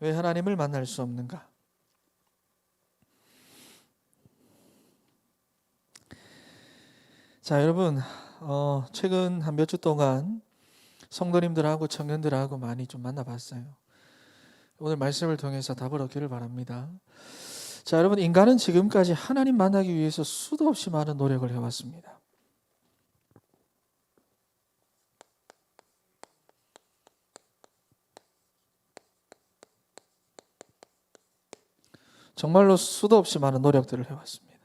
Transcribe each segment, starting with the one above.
왜 하나님을 만날 수 없는가? 자, 여러분, 최근 한 몇 주 동안 성도님들하고 청년들하고 많이 좀 만나봤어요. 오늘 말씀을 통해서 답을 얻기를 바랍니다. 자, 여러분, 인간은 지금까지 하나님 만나기 위해서 수도 없이 많은 노력을 해왔습니다. 정말로 수도 없이 많은 노력들을 해왔습니다.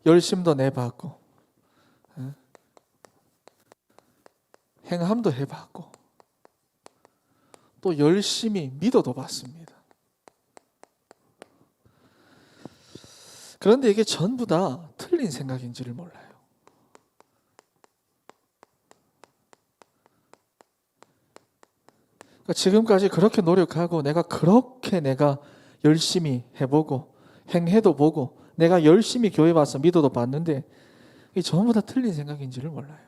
열심도 내봤고, 행함도 해봤고, 또 열심히 믿어도 봤습니다. 그런데 이게 전부 다 틀린 생각인지를 몰라요. 그러니까 지금까지 그렇게 노력하고 내가 열심히 해보고 행해도 보고 내가 열심히 교회 와서 믿어도 봤는데 이게 전부 다 틀린 생각인지를 몰라요.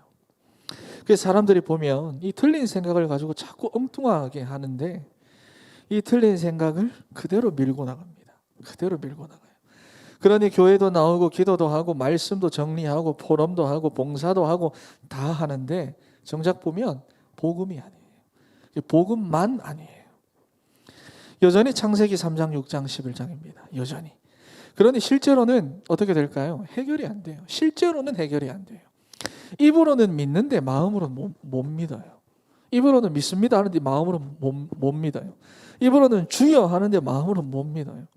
그래서 사람들이 보면 이 틀린 생각을 가지고 자꾸 엉뚱하게 하는데 이 틀린 생각을 그대로 밀고 나갑니다. 그대로 밀고 나가요. 그러니 교회도 나오고 기도도 하고 말씀도 정리하고 포럼도 하고 봉사도 하고 다 하는데 정작 보면 복음이 아니에요. 복음만 아니에요. 여전히 창세기 3장 6장 11장입니다. 여전히. 그러니 실제로는 어떻게 될까요? 해결이 안 돼요. 실제로는 해결이 안 돼요. 입으로는 믿는데 마음으로는 못 믿어요. 입으로는 믿습니다 하는데 마음으로 못 믿어요. 입으로는 주여 하는데 마음으로 못 믿어요.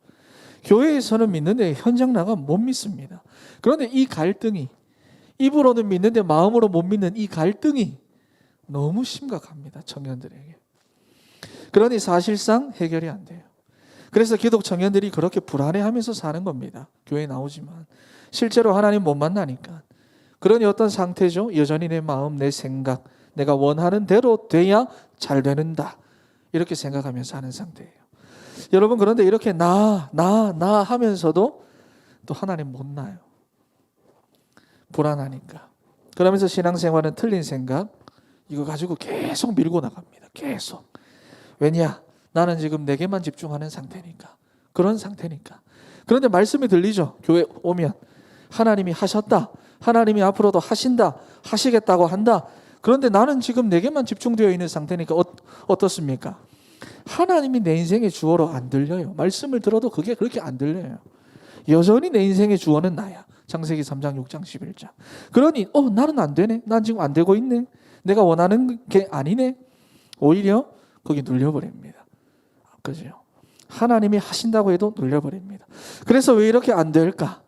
교회에서는 믿는데 현장 나가면 못 믿습니다. 그런데 이 갈등이 입으로는 믿는데 마음으로 못 믿는 이 갈등이 너무 심각합니다. 청년들에게. 그러니 사실상 해결이 안 돼요. 그래서 기독 청년들이 그렇게 불안해하면서 사는 겁니다. 교회에 나오지만 실제로 하나님 못 만나니까. 그러니 어떤 상태죠? 여전히 내 마음, 내 생각, 내가 원하는 대로 돼야 잘 되는다. 이렇게 생각하면서 사는 상태예요. 여러분, 그런데 이렇게 나 하면서도 또 하나님 못 나요. 불안하니까. 그러면서 신앙생활은 틀린 생각 이거 가지고 계속 밀고 나갑니다. 계속. 왜냐? 나는 지금 내게만 집중하는 상태니까. 그런 상태니까. 그런데 말씀이 들리죠? 교회 오면 하나님이 하셨다. 하나님이 앞으로도 하신다. 하시겠다고 한다. 그런데 나는 지금 내게만 집중되어 있는 상태니까 어떻습니까? 하나님이 내 인생의 주어로 안 들려요. 말씀을 들어도 그게 그렇게 안 들려요. 여전히 내 인생의 주어는 나야. 창세기 3장 6장 11장. 그러니 나는 안 되네. 난 지금 안 되고 있네. 내가 원하는 게 아니네. 오히려 거기 눌려버립니다. 그죠? 하나님이 하신다고 해도 눌려버립니다. 그래서 왜 이렇게 안 될까?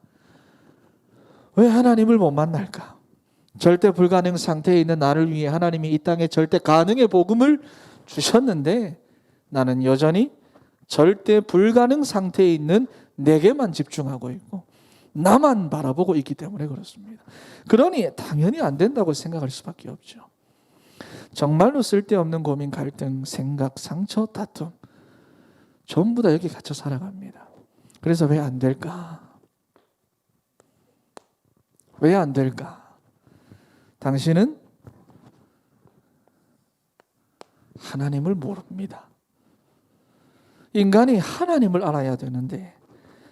왜 하나님을 못 만날까? 절대 불가능 상태에 있는 나를 위해 하나님이 이 땅에 절대 가능의 복음을 주셨는데 나는 여전히 절대 불가능 상태에 있는 내게만 집중하고 있고 나만 바라보고 있기 때문에 그렇습니다. 그러니 당연히 안 된다고 생각할 수밖에 없죠. 정말로 쓸데없는 고민, 갈등, 생각, 상처, 다툼 전부 다 여기 갇혀 살아갑니다. 그래서 왜 안 될까? 왜 안 될까? 당신은 하나님을 모릅니다. 인간이 하나님을 알아야 되는데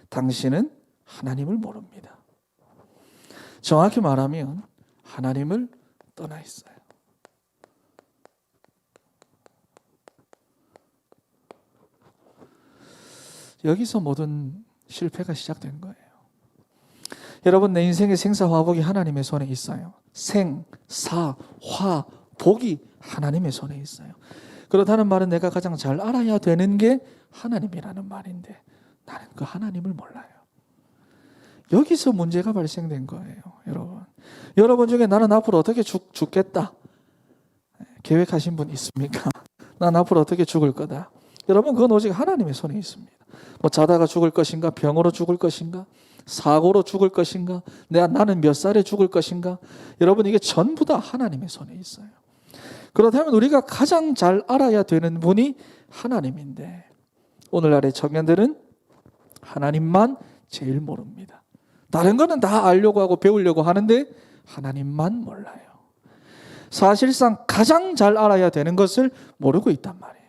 당신은 하나님을 모릅니다. 정확히 말하면 하나님을 떠나 있어요. 여기서 모든 실패가 시작된 거예요. 여러분, 내 인생의 생사화복이 하나님의 손에 있어요. 생, 사, 화, 복이 하나님의 손에 있어요. 그렇다는 말은 내가 가장 잘 알아야 되는 게 하나님이라는 말인데 나는 그 하나님을 몰라요. 여기서 문제가 발생된 거예요. 여러분 중에 나는 앞으로 어떻게 죽겠다 계획하신 분 있습니까? 난 앞으로 어떻게 죽을 거다. 여러분, 그건 오직 하나님의 손에 있습니다. 뭐 자다가 죽을 것인가, 병으로 죽을 것인가, 사고로 죽을 것인가, 나는 몇 살에 죽을 것인가. 여러분, 이게 전부 다 하나님의 손에 있어요. 그렇다면 우리가 가장 잘 알아야 되는 분이 하나님인데 오늘날의 청년들은 하나님만 제일 모릅니다. 다른 거는 다 알려고 하고 배우려고 하는데 하나님만 몰라요. 사실상 가장 잘 알아야 되는 것을 모르고 있단 말이에요.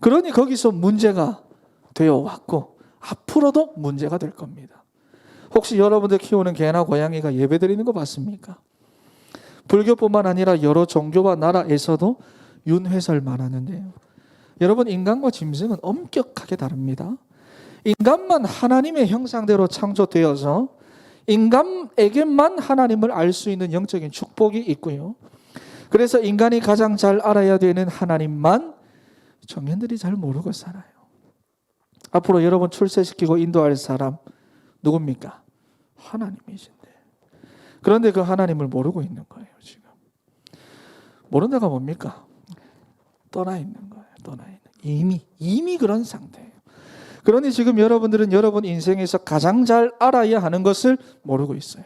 그러니 거기서 문제가 되어 왔고 앞으로도 문제가 될 겁니다. 혹시 여러분들 키우는 개나 고양이가 예배드리는 거 봤습니까? 불교뿐만 아니라 여러 종교와 나라에서도 윤회설만 하는데요. 여러분, 인간과 짐승은 엄격하게 다릅니다. 인간만 하나님의 형상대로 창조되어서 인간에게만 하나님을 알 수 있는 영적인 축복이 있고요. 그래서 인간이 가장 잘 알아야 되는 하나님만 청년들이 잘 모르고 살아요. 앞으로 여러분 출세시키고 인도할 사람 누굽니까? 하나님이신데. 그런데 그 하나님을 모르고 있는 거예요, 지금. 모른다가 뭡니까? 떠나 있는 거예요. 떠나 있는. 이미 그런 상태예요. 그러니 지금 여러분들은 여러분 인생에서 가장 잘 알아야 하는 것을 모르고 있어요.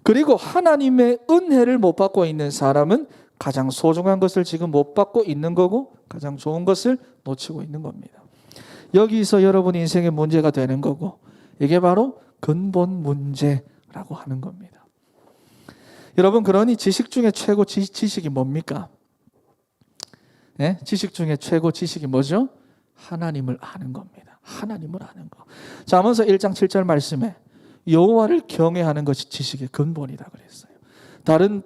그리고 하나님의 은혜를 못 받고 있는 사람은 가장 소중한 것을 지금 못 받고 있는 거고 가장 좋은 것을 놓치고 있는 겁니다. 여기서 여러분 인생의 문제가 되는 거고 이게 바로 근본 문제라고 하는 겁니다. 여러분, 그러니 지식 중에 최고 지식이 뭡니까? 네? 지식 중에 최고 지식이 뭐죠? 하나님을 아는 겁니다. 하나님을 아는 거. 잠언서 1장 7절 말씀에 여호와를 경외하는 것이 지식의 근본이다 그랬어요. 다른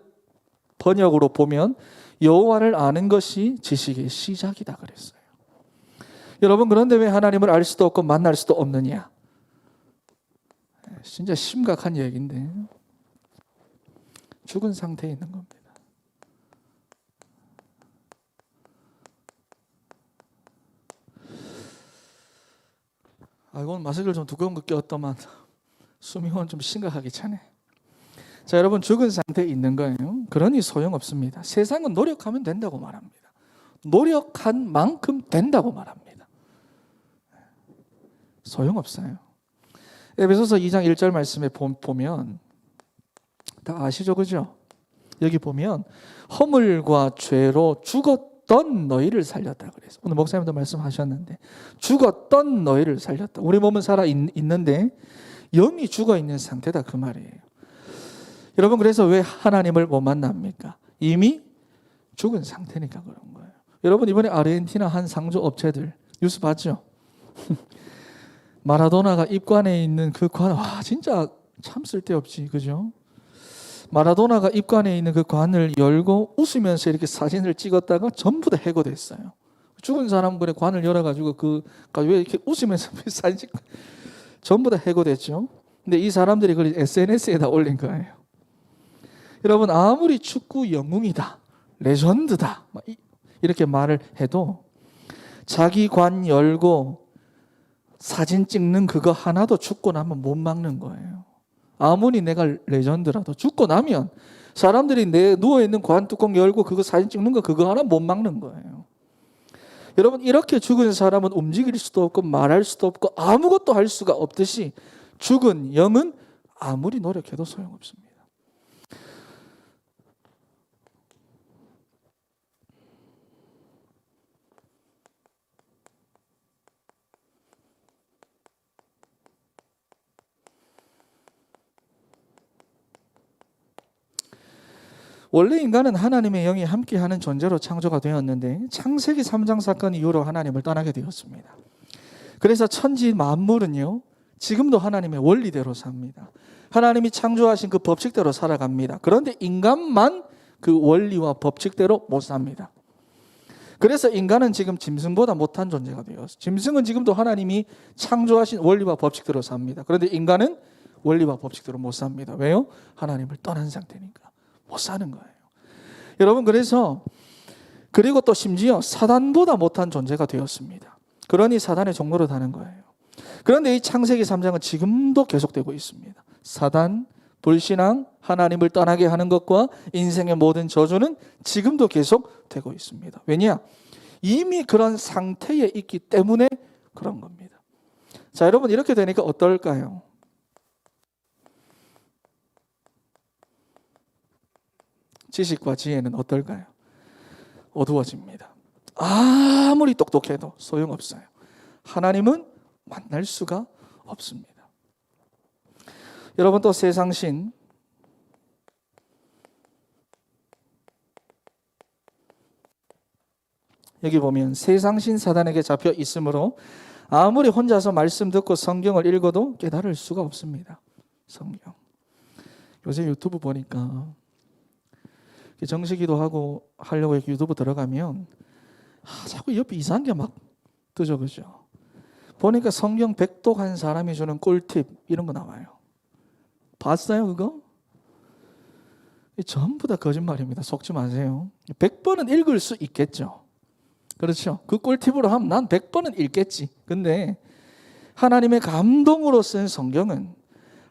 번역으로 보면 여호와를 아는 것이 지식의 시작이다 그랬어요. 여러분, 그런데 왜 하나님을 알 수도 없고 만날 수도 없느냐? 진짜 심각한 얘기인데 죽은 상태에 있는 겁니다. 이건 마스크를 좀 두꺼운 거 꼈더만 숨이 좀 심각하게 차네. 자, 여러분, 죽은 상태에 있는 거예요. 그러니 소용없습니다. 세상은 노력하면 된다고 말합니다. 노력한 만큼 된다고 말합니다. 소용없어요. 에베소서 2장 1절 말씀에 보면 다 아시죠? 그죠? 여기 보면 허물과 죄로 죽었던 너희를 살렸다 그래서 오늘 목사님도 말씀하셨는데 죽었던 너희를 살렸다. 우리 몸은 살아 있는데 영이 죽어 있는 상태다 그 말이에요. 여러분, 그래서 왜 하나님을 못 만납니까? 이미 죽은 상태니까 그런 거예요. 여러분, 이번에 아르헨티나 한 상조 업체들 뉴스 봤죠? 마라도나가 입관에 있는 그 관, 진짜 참 쓸데없지, 그죠? 마라도나가 입관에 있는 그 관을 열고 웃으면서 이렇게 사진을 찍었다가 전부 다 해고됐어요. 죽은 사람 그래 관을 열어가지고 왜 이렇게 웃으면서 사진 찍고 전부 다 해고됐죠. 근데 이 사람들이 그걸 SNS에다 올린 거예요. 여러분, 아무리 축구 영웅이다, 레전드다 이렇게 말을 해도 자기 관 열고 사진 찍는 그거 하나도 죽고 나면 못 막는 거예요. 아무리 내가 레전드라도 죽고 나면 사람들이 내 누워있는 관 뚜껑 열고 그거 사진 찍는 거 그거 하나 못 막는 거예요. 여러분, 이렇게 죽은 사람은 움직일 수도 없고 말할 수도 없고 아무것도 할 수가 없듯이 죽은 영은 아무리 노력해도 소용없습니다. 원래 인간은 하나님의 영이 함께하는 존재로 창조가 되었는데 창세기 3장 사건 이후로 하나님을 떠나게 되었습니다. 그래서 천지 만물은요 지금도 하나님의 원리대로 삽니다. 하나님이 창조하신 그 법칙대로 살아갑니다. 그런데 인간만 그 원리와 법칙대로 못 삽니다. 그래서 인간은 지금 짐승보다 못한 존재가 되었어요. 짐승은 지금도 하나님이 창조하신 원리와 법칙대로 삽니다. 그런데 인간은 원리와 법칙대로 못 삽니다. 왜요? 하나님을 떠난 상태니까 못 사는 거예요. 여러분, 그리고 또 심지어 사단보다 못한 존재가 되었습니다. 그러니 사단의 종로로 다는 거예요. 그런데 이 창세기 3장은 지금도 계속되고 있습니다. 사단, 불신앙, 하나님을 떠나게 하는 것과 인생의 모든 저주는 지금도 계속되고 있습니다. 왜냐? 이미 그런 상태에 있기 때문에 그런 겁니다. 자, 여러분, 이렇게 되니까 어떨까요? 지식과 지혜는 어떨까요? 어두워집니다. 아무리 똑똑해도 소용없어요. 하나님은 만날 수가 없습니다. 여러분, 또 세상신 여기 보면 세상신 사단에게 잡혀 있으므로 아무리 혼자서 말씀 듣고 성경을 읽어도 깨달을 수가 없습니다. 성경. 요새 유튜브 보니까 정식기도 하려고 유튜브 들어가면 자꾸 옆에 이상한 게 막 뜨죠, 그죠? 보니까 성경 백독한 사람이 주는 꿀팁 이런 거 나와요. 봤어요, 그거? 전부 다 거짓말입니다. 속지 마세요. 100번은 읽을 수 있겠죠. 그렇죠? 그 꿀팁으로 하면 난 100번은 읽겠지. 근데 하나님의 감동으로 쓴 성경은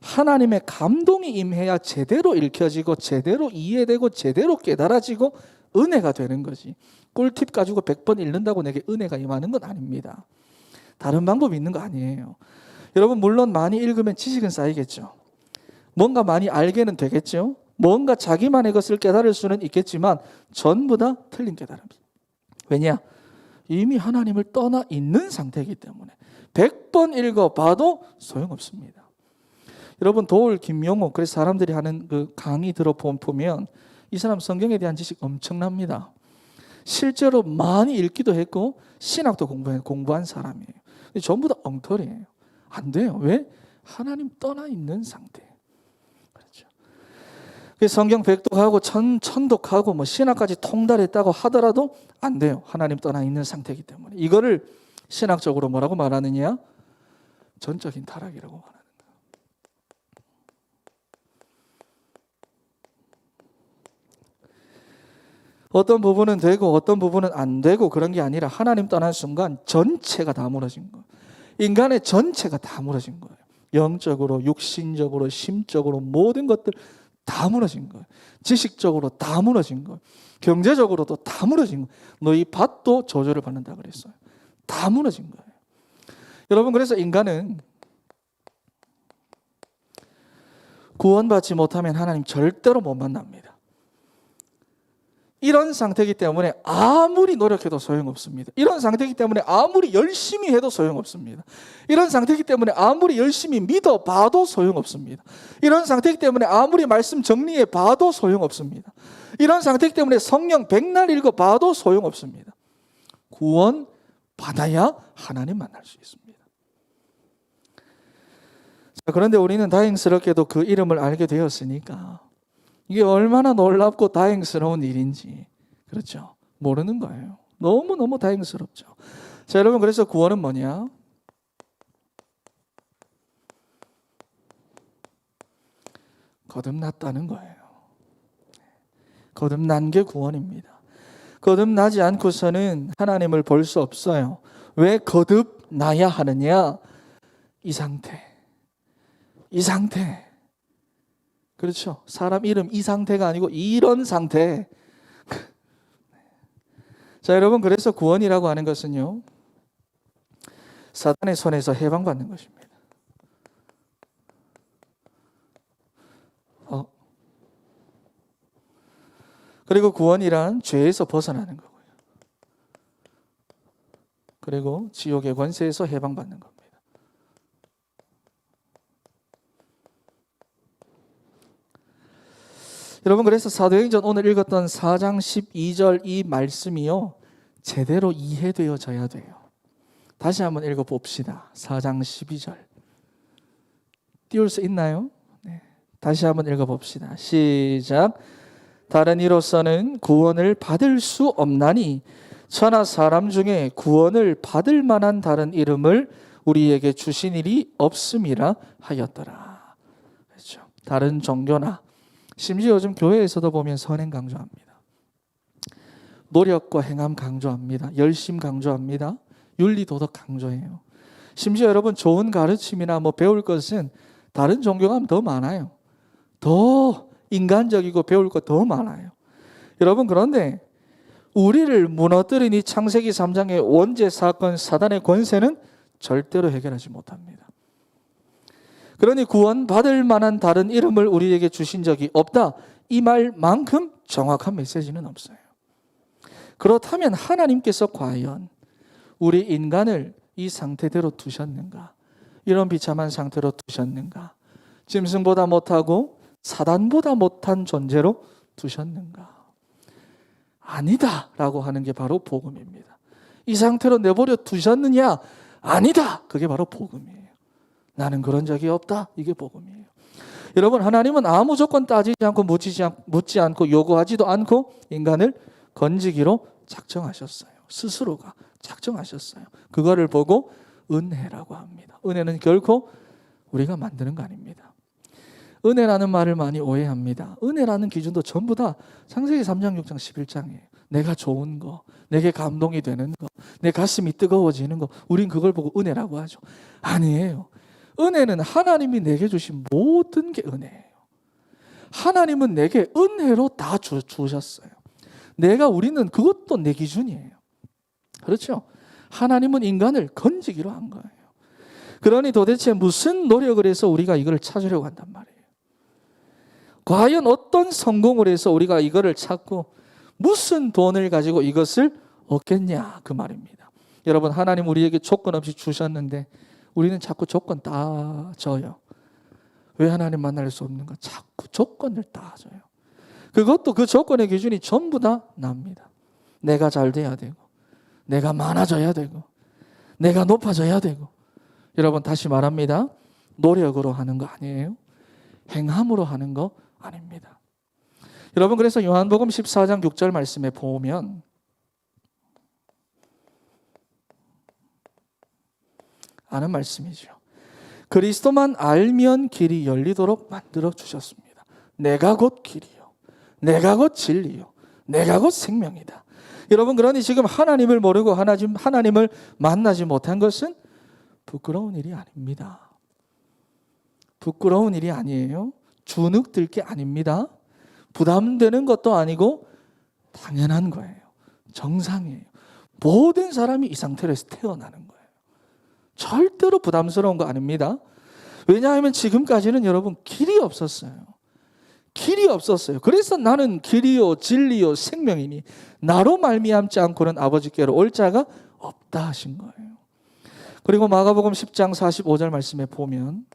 하나님의 감동이 임해야 제대로 읽혀지고 제대로 이해되고 제대로 깨달아지고 은혜가 되는 거지. 꿀팁 가지고 100번 읽는다고 내게 은혜가 임하는 건 아닙니다. 다른 방법이 있는 거 아니에요. 여러분 물론 많이 읽으면 지식은 쌓이겠죠. 뭔가 많이 알게는 되겠죠. 뭔가 자기만의 것을 깨달을 수는 있겠지만 전부 다 틀린 깨달음이에요. 왜냐? 이미 하나님을 떠나 있는 상태이기 때문에 100번 읽어봐도 소용없습니다. 여러분 도울 김용호, 그래서 사람들이 하는 그 강의 들어보면 이 사람 성경에 대한 지식 엄청납니다. 실제로 많이 읽기도 했고 신학도 공부한 사람이에요. 근데 전부 다 엉터리예요. 안 돼요. 왜? 하나님 떠나 있는 상태. 그렇죠. 성경 백독하고 천독하고 뭐 신학까지 통달했다고 하더라도 안 돼요. 하나님 떠나 있는 상태이기 때문에. 이거를 신학적으로 뭐라고 말하느냐? 전적인 타락이라고 말하는 거예요. 어떤 부분은 되고 어떤 부분은 안 되고 그런 게 아니라 하나님 떠난 순간 전체가 다 무너진 거예요. 인간의 전체가 다 무너진 거예요. 영적으로, 육신적으로, 심적으로 모든 것들 다 무너진 거예요. 지식적으로 다 무너진 거예요. 경제적으로도 다 무너진 거예요. 너희 밭도 저주를 받는다 그랬어요. 다 무너진 거예요. 여러분 그래서 인간은 구원받지 못하면 하나님 절대로 못 만납니다. 이런 상태이기 때문에 아무리 노력해도 소용없습니다. 이런 상태이기 때문에 아무리 열심히 해도 소용없습니다. 이런 상태이기 때문에 아무리 열심히 믿어봐도 소용없습니다. 이런 상태이기 때문에 아무리 말씀 정리해봐도 소용없습니다. 이런 상태이기 때문에 성경 100날 읽어봐도 소용없습니다. 구원 받아야 하나님 만날 수 있습니다. 자, 그런데 우리는 다행스럽게도 그 이름을 알게 되었으니까 이게 얼마나 놀랍고 다행스러운 일인지, 그렇죠? 모르는 거예요. 너무너무 다행스럽죠. 자, 여러분 그래서 구원은 뭐냐? 거듭났다는 거예요. 거듭난 게 구원입니다. 거듭나지 않고서는 하나님을 볼 수 없어요. 왜 거듭나야 하느냐? 이 상태. 그렇죠. 사람 이름 이 상태가 아니고 이런 상태. 자, 여러분 그래서 구원이라고 하는 것은요, 사탄의 손에서 해방받는 것입니다. 그리고 구원이란 죄에서 벗어나는 거고요. 그리고 지옥의 권세에서 해방받는 겁니다. 여러분 그래서 사도행전 오늘 읽었던 4장 12절 이 말씀이요 제대로 이해되어져야 돼요. 다시 한번 읽어봅시다. 4장 12절 띄울 수 있나요? 네. 다시 한번 읽어봅시다. 시작. 다른 이로서는 구원을 받을 수 없나니 천하 사람 중에 구원을 받을 만한 다른 이름을 우리에게 주신 일이 없음이라 하였더라. 그렇죠. 다른 종교나 심지어 요즘 교회에서도 보면 선행 강조합니다. 노력과 행함 강조합니다. 열심 강조합니다. 윤리 도덕 강조해요. 심지어 여러분 좋은 가르침이나 뭐 배울 것은 다른 종교가 하면 더 많아요. 더 인간적이고 배울 것 더 많아요. 여러분 그런데 우리를 무너뜨린 이 창세기 3장의 원죄 사건 사단의 권세는 절대로 해결하지 못합니다. 그러니 구원받을 만한 다른 이름을 우리에게 주신 적이 없다. 이 말만큼 정확한 메시지는 없어요. 그렇다면 하나님께서 과연 우리 인간을 이 상태대로 두셨는가? 이런 비참한 상태로 두셨는가? 짐승보다 못하고 사단보다 못한 존재로 두셨는가? 아니다 라고 하는 게 바로 복음입니다. 이 상태로 내버려 두셨느냐? 아니다. 그게 바로 복음이에요. 나는 그런 적이 없다. 이게 복음이에요. 여러분, 하나님은 아무 조건 따지지 않고 묻지 않고 요구하지도 않고 인간을 건지기로 작정하셨어요. 스스로가 작정하셨어요. 그거를 보고 은혜라고 합니다. 은혜는 결코 우리가 만드는 거 아닙니다. 은혜라는 말을 많이 오해합니다. 은혜라는 기준도 전부 다 창세기 3장, 6장, 11장이에요. 내가 좋은 거, 내게 감동이 되는 거, 내 가슴이 뜨거워지는 거, 우린 그걸 보고 은혜라고 하죠. 아니에요. 은혜는 하나님이 내게 주신 모든 게 은혜예요. 하나님은 내게 은혜로 다 주셨어요. 우리는 그것도 내 기준이에요. 그렇죠? 하나님은 인간을 건지기로 한 거예요. 그러니 도대체 무슨 노력을 해서 우리가 이걸 찾으려고 한단 말이에요. 과연 어떤 성공을 해서 우리가 이거를 찾고 무슨 돈을 가지고 이것을 얻겠냐 그 말입니다. 여러분, 하나님 우리에게 조건 없이 주셨는데 우리는 자꾸 조건 따져요. 왜 하나님 만날 수 없는가? 자꾸 조건을 따져요. 그것도 그 조건의 기준이 전부 다 납니다. 내가 잘 돼야 되고, 내가 많아져야 되고, 내가 높아져야 되고. 여러분, 다시 말합니다. 노력으로 하는 거 아니에요. 행함으로 하는 거 아닙니다. 여러분, 그래서 요한복음 14장 6절 말씀에 보면 아는 말씀이죠. 그리스도만 알면 길이 열리도록 만들어 주셨습니다. 내가 곧 길이요, 내가 곧 진리요, 내가 곧 생명이다. 여러분, 그러니 지금 하나님을 모르고 하나님을 만나지 못한 것은 부끄러운 일이 아닙니다. 부끄러운 일이 아니에요. 주눅들 게 아닙니다. 부담되는 것도 아니고 당연한 거예요. 정상이에요. 모든 사람이 이 상태에서 태어나는 거예요. 절대로 부담스러운 거 아닙니다. 왜냐하면 지금까지는 여러분 길이 없었어요. 길이 없었어요. 그래서 나는 길이요 진리요 생명이니 나로 말미암지 않고는 아버지께로 올 자가 없다 하신 거예요. 그리고 마가복음 10장 45절 말씀에 보면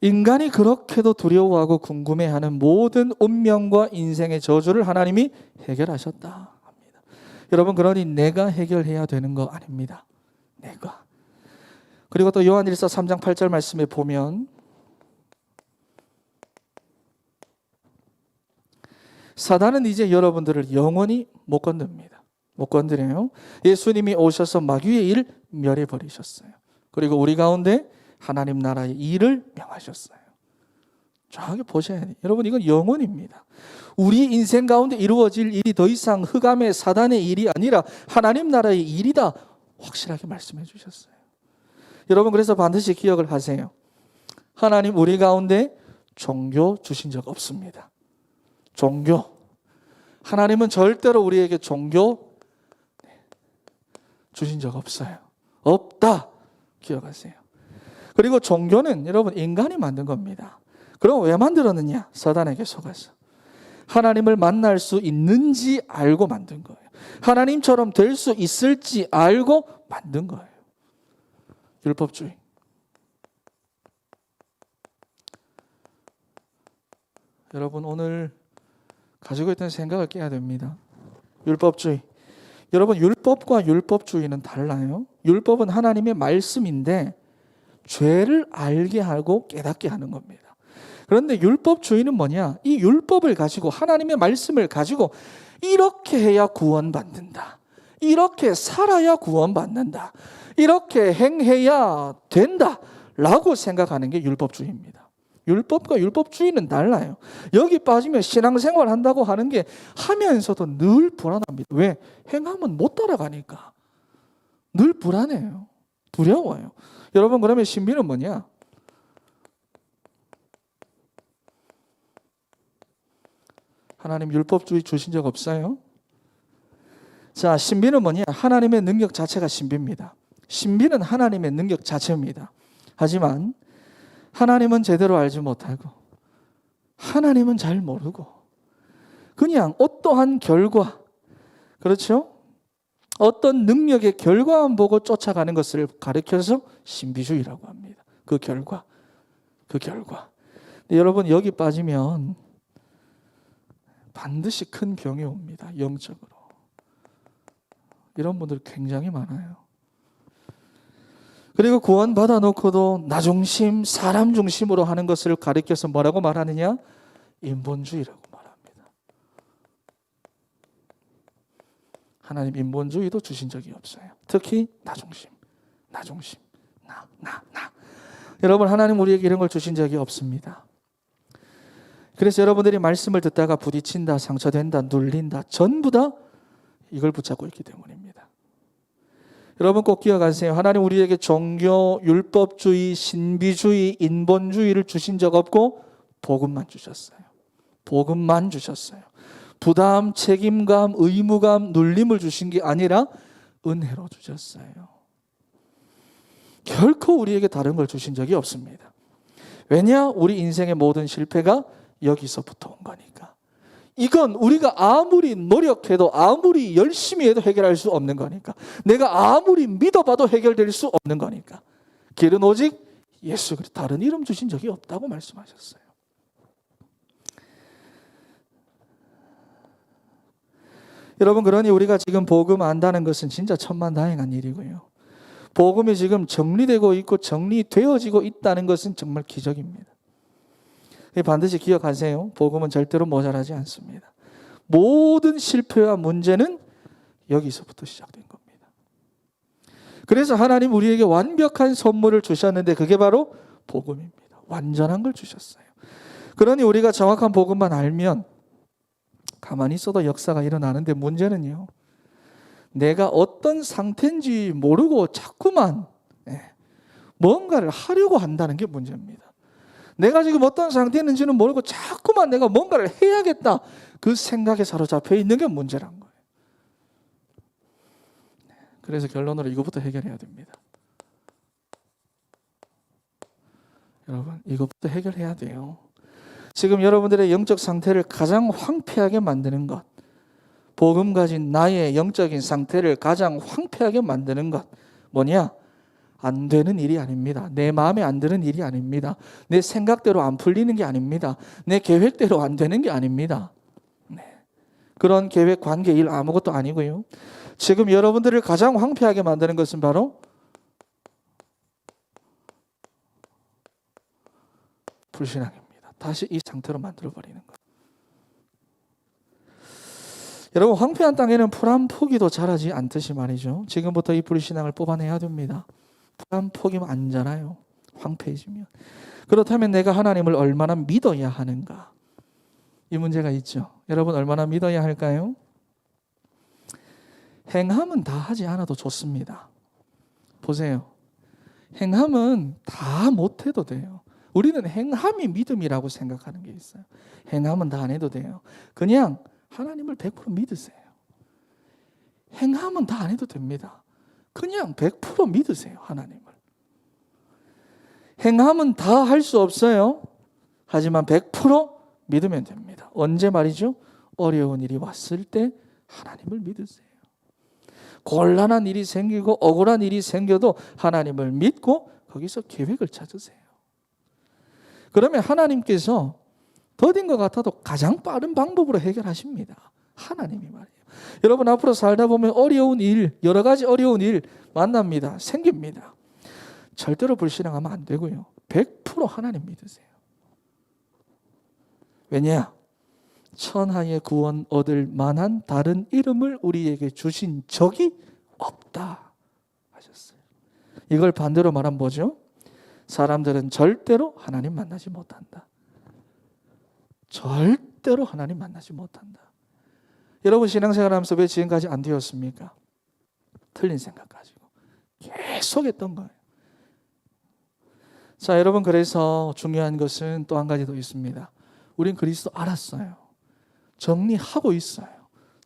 인간이 그렇게도 두려워하고 궁금해하는 모든 운명과 인생의 저주를 하나님이 해결하셨다 합니다. 여러분, 그러니 내가 해결해야 되는 거 아닙니다. 내가. 그리고 또 요한일서 3장 8절 말씀에 보면 사단은 이제 여러분들을 영원히 못 건듭니다. 못 건드려요. 예수님이 오셔서 마귀의 일을 멸해버리셨어요. 그리고 우리 가운데 하나님 나라의 일을 명하셨어요. 정확히 보셔야 돼요. 여러분, 이건 영원입니다. 우리 인생 가운데 이루어질 일이 더 이상 흑암의 사단의 일이 아니라 하나님 나라의 일이다 확실하게 말씀해 주셨어요. 여러분, 그래서 반드시 기억을 하세요. 하나님 우리 가운데 종교 주신 적 없습니다. 종교. 하나님은 절대로 우리에게 종교 주신 적 없어요. 없다. 기억하세요. 그리고 종교는 여러분 인간이 만든 겁니다. 그럼 왜 만들었느냐? 사단에게 속아서. 하나님을 만날 수 있는지 알고 만든 거예요. 하나님처럼 될 수 있을지 알고 만든 거예요. 율법주의. 여러분, 오늘 가지고 있던 생각을 깨야 됩니다. 율법주의. 여러분, 율법과 율법주의는 달라요. 율법은 하나님의 말씀인데 죄를 알게 하고 깨닫게 하는 겁니다. 그런데 율법주의는 뭐냐? 이 율법을 가지고 하나님의 말씀을 가지고 이렇게 해야 구원받는다. 이렇게 살아야 구원받는다. 이렇게 행해야 된다. 라고 생각하는 게 율법주의입니다. 율법과 율법주의는 달라요. 여기 빠지면 신앙생활 한다고 하는 게 하면서도 늘 불안합니다. 왜? 행하면 못 따라가니까. 늘 불안해요. 두려워요. 여러분, 그러면 신비는 뭐냐? 하나님 율법주의 주신 적 없어요? 자, 신비는 뭐냐? 하나님의 능력 자체가 신비입니다. 신비는 하나님의 능력 자체입니다. 하지만 하나님은 제대로 알지 못하고 하나님은 잘 모르고 그냥 어떠한 결과, 그렇죠? 어떤 능력의 결과만 보고 쫓아가는 것을 가르쳐서 신비주의라고 합니다. 그 결과. 근데 여러분, 여기 빠지면 반드시 큰 병이 옵니다. 영적으로. 이런 분들 굉장히 많아요. 그리고 구원받아 놓고도 나 중심, 사람 중심으로 하는 것을 가리켜서 뭐라고 말하느냐? 인본주의라고 말합니다. 하나님 인본주의도 주신 적이 없어요. 특히 나 중심, 나 중심, 나. 여러분, 하나님 우리에게 이런 걸 주신 적이 없습니다. 그래서 여러분들이 말씀을 듣다가 부딪힌다, 상처된다, 눌린다, 전부 다 이걸 붙잡고 있기 때문입니다. 여러분 꼭 기억하세요. 하나님 우리에게 종교, 율법주의, 신비주의, 인본주의를 주신 적 없고 복음만 주셨어요. 복음만 주셨어요. 부담, 책임감, 의무감, 눌림을 주신 게 아니라 은혜로 주셨어요. 결코 우리에게 다른 걸 주신 적이 없습니다. 왜냐? 우리 인생의 모든 실패가 여기서부터 온 거니까. 이건 우리가 아무리 노력해도 아무리 열심히 해도 해결할 수 없는 거니까. 내가 아무리 믿어봐도 해결될 수 없는 거니까. 길은 오직 예수 그리스도, 다른 이름 주신 적이 없다고 말씀하셨어요. 여러분, 그러니 우리가 지금 복음 안다는 것은 진짜 천만다행한 일이고요. 복음이 지금 정리되고 있고 정리되어지고 있다는 것은 정말 기적입니다. 반드시 기억하세요. 복음은 절대로 모자라지 않습니다. 모든 실패와 문제는 여기서부터 시작된 겁니다. 그래서 하나님 우리에게 완벽한 선물을 주셨는데 그게 바로 복음입니다. 완전한 걸 주셨어요. 그러니 우리가 정확한 복음만 알면 가만히 있어도 역사가 일어나는데, 문제는요, 내가 어떤 상태인지 모르고 자꾸만 뭔가를 하려고 한다는 게 문제입니다. 내가 지금 어떤 상태에 있는지는 모르고 자꾸만 내가 뭔가를 해야겠다, 그 생각에 사로잡혀 있는 게 문제란 거예요. 그래서 결론으로 이것부터 해결해야 됩니다. 여러분, 이것부터 해결해야 돼요. 지금 여러분들의 영적 상태를 가장 황폐하게 만드는 것, 복음 가진 나의 영적인 상태를 가장 황폐하게 만드는 것 뭐냐? 안 되는 일이 아닙니다. 내 마음에 안 드는 일이 아닙니다. 내 생각대로 안 풀리는 게 아닙니다. 내 계획대로 안 되는 게 아닙니다. 그런 계획, 관계, 일 아무것도 아니고요. 지금 여러분들을 가장 황폐하게 만드는 것은 바로 불신앙입니다. 다시 이 상태로 만들어버리는 것. 여러분, 황폐한 땅에는 풀 한 포기도 자라지 않듯이 말이죠. 지금부터 이 불신앙을 뽑아내야 됩니다. 풀 한 포기면 안 자라요. 황폐해지면. 그렇다면 내가 하나님을 얼마나 믿어야 하는가? 이 문제가 있죠. 여러분, 얼마나 믿어야 할까요? 행함은 다 하지 않아도 좋습니다. 보세요. 행함은 다 못해도 돼요. 우리는 행함이 믿음이라고 생각하는 게 있어요. 행함은 다 안 해도 돼요. 그냥 하나님을 100% 믿으세요. 행함은 다 안 해도 됩니다. 그냥 100% 믿으세요, 하나님을. 행함은 다 할 수 없어요. 하지만 100% 믿으면 됩니다. 언제 말이죠? 어려운 일이 왔을 때 하나님을 믿으세요. 곤란한 일이 생기고 억울한 일이 생겨도 하나님을 믿고 거기서 계획을 찾으세요. 그러면 하나님께서 더딘 것 같아도 가장 빠른 방법으로 해결하십니다. 하나님이 말이에요. 여러분, 앞으로 살다 보면 어려운 일, 여러 가지 어려운 일 만납니다. 생깁니다. 절대로 불신앙하면 안 되고요. 100% 하나님 믿으세요. 왜냐? 천하의 구원 얻을 만한 다른 이름을 우리에게 주신 적이 없다 하셨어요. 이걸 반대로 말하면 뭐죠? 사람들은 절대로 하나님 만나지 못한다. 절대로 하나님 만나지 못한다. 여러분, 신앙생활하면서 왜 지금까지 안 되었습니까? 틀린 생각 가지고 계속 했던 거예요. 자, 여러분, 그래서 중요한 것은 또 한 가지 더 있습니다. 우린 그리스도 알았어요. 정리하고 있어요.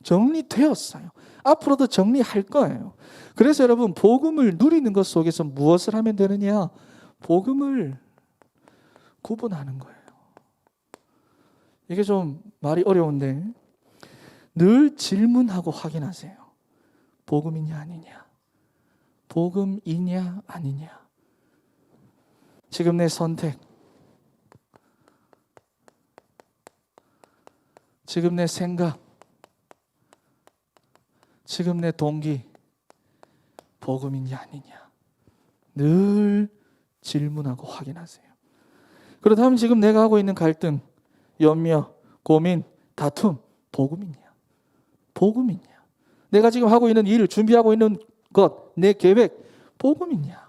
정리되었어요. 앞으로도 정리할 거예요. 그래서 여러분, 복음을 누리는 것 속에서 무엇을 하면 되느냐? 복음을 구분하는 거예요. 이게 좀 말이 어려운데 늘 질문하고 확인하세요. 복음이냐 아니냐? 복음이냐 아니냐? 지금 내 선택, 지금 내 생각, 지금 내 동기, 복음이냐 아니냐 늘 질문하고 확인하세요. 그렇다면 지금 내가 하고 있는 갈등, 염려, 고민, 다툼 복음이냐? 복음이냐? 내가 지금 하고 있는 일, 준비하고 있는 것, 내 계획 복음이냐?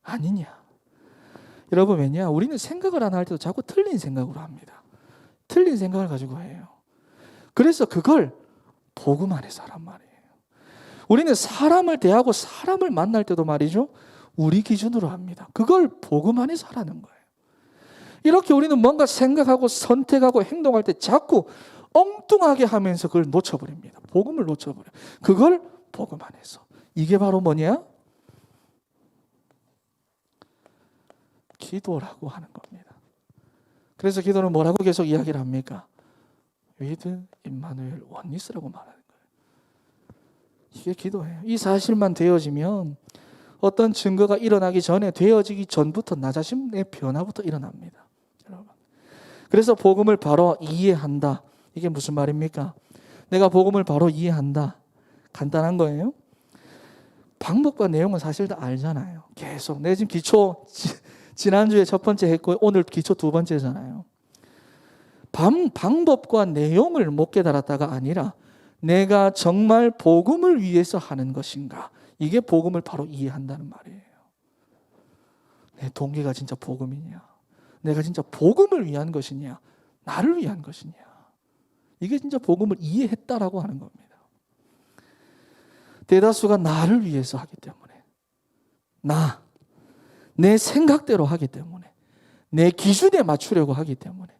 아니냐? 여러분, 왜냐? 우리는 생각을 안 할 때도 자꾸 틀린 생각으로 합니다. 틀린 생각을 가지고 해요. 그래서 그걸 복음 안에서 하란 말이에요. 우리는 사람을 대하고 사람을 만날 때도 말이죠, 우리 기준으로 합니다. 그걸 복음 안에서 하라는 거예요. 이렇게 우리는 뭔가 생각하고 선택하고 행동할 때 자꾸 엉뚱하게 하면서 그걸 놓쳐버립니다. 복음을 놓쳐버려요. 그걸 복음 안에서. 이게 바로 뭐냐? 기도라고 하는 겁니다. 그래서 기도는 뭐라고 계속 이야기를 합니까? with 임마누엘 원리스라고 말하는 거예요. 이게 기도예요. 이 사실만 되어지면 어떤 증거가 일어나기 전에 되어지기 전부터 나 자신의 변화부터 일어납니다. 여러분. 그래서 복음을 바로 이해한다. 이게 무슨 말입니까? 내가 복음을 바로 이해한다. 간단한 거예요. 방법과 내용은 사실 다 알잖아요. 계속. 내 지금 기초 지난주에 첫 번째 했고 오늘 기초 두 번째잖아요. 방법과 내용을 못 깨달았다가 아니라 내가 정말 복음을 위해서 하는 것인가? 이게 복음을 바로 이해한다는 말이에요. 내 동기가 진짜 복음이냐? 내가 진짜 복음을 위한 것이냐? 나를 위한 것이냐? 이게 진짜 복음을 이해했다라고 하는 겁니다. 대다수가 나를 위해서 하기 때문에, 내 생각대로 하기 때문에, 내 기준에 맞추려고 하기 때문에,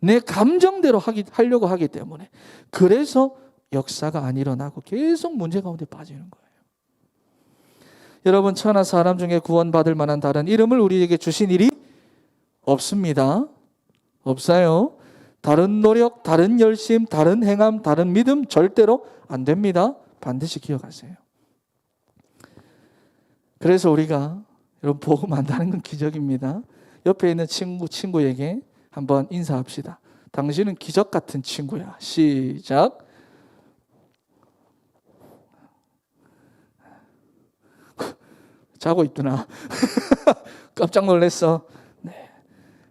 내 감정대로 하려고 하기 때문에, 그래서 역사가 안 일어나고 계속 문제 가운데 빠지는 거예요. 여러분, 천하 사람 중에 구원받을 만한 다른 이름을 우리에게 주신 일이 없습니다. 없어요. 다른 노력, 다른 열심, 다른 행함, 다른 믿음 절대로 안 됩니다. 반드시 기억하세요. 그래서 우리가 여러분 복음 안다는 건 기적입니다. 옆에 있는 친구에게 한번 인사합시다. 당신은 기적 같은 친구야. 시작. 자고 있구나. 깜짝 놀랐어. 네.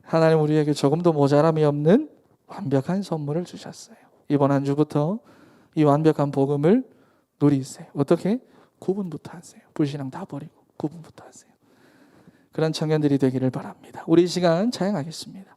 하나님 우리에게 조금도 모자람이 없는 완벽한 선물을 주셨어요. 이번 한 주부터 이 완벽한 복음을 누리세요. 어떻게? 구분부터 하세요. 불신앙 다 버리고 구분부터 하세요. 그런 청년들이 되기를 바랍니다. 우리 이 시간 찬양하겠습니다.